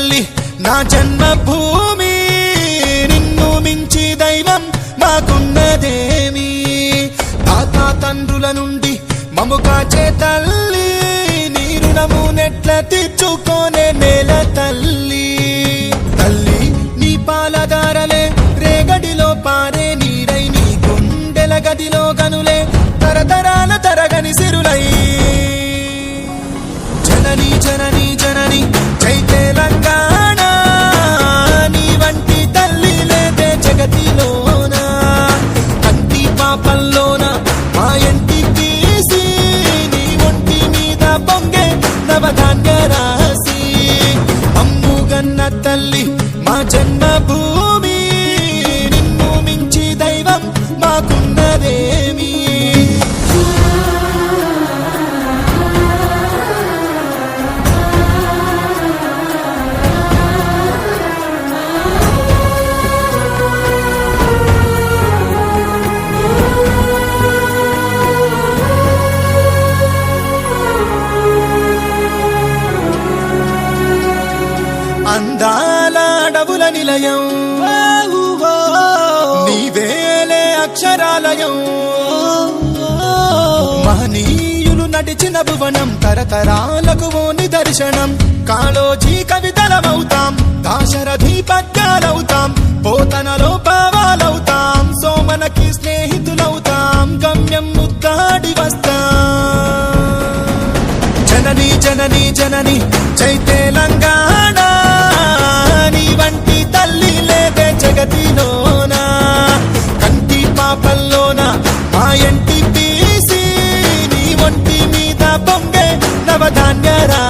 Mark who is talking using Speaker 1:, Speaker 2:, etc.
Speaker 1: తల్లి నా జన్మభూమి, నిన్ను మించి దైవం మాకున్నదేమి. తాత తండ్రుల నుండి మము కాచే తల్లి, నీ రుణము నెట్ల తీర్చుకోనే నేల తల్లి. తల్లి నీ పాలదారలే రేగడిలో పారే నీరై, నీ గుండెల గదిలో గనులే తరతరాల తరగని సిరులై. జనని జనని జనని జై తెలంగాణ, నీ వంటి తల్లి లేదే జగతిలోన. కంటి పాపల్లోన మా ఇంటి తీసి, నీ ఒంటి మీద పొంగే నవధాన్య రాసి. అమ్ముగన్న తల్లి మా జన్మభూమి, నిన్ను మించి దైవం మాకున్నదేమి. అందాల అడవుల నిలయం, నీవేలే అక్షరాలయం. మహనీయులు నడిచిన భువనం, తరతరాలకు ఓ నిదర్శనం. కాళోజీ కవితలమవుతాం, దాశరథి పద్యాలవుతాం, పోతనలో పావాలవుతాం, సోమనకి స్నేహితులవుతాం, గమ్యం ముద్దాడి వస్తాం. జనని జనని జనని జై తెలంగాణ, నీ వంటి తల్లి లేదే జగతిలోన. కంటి పాపల్లోన మా ఇంటి తీసి, నీ ఒంటి మీద పొంగే నవధాన్య రా.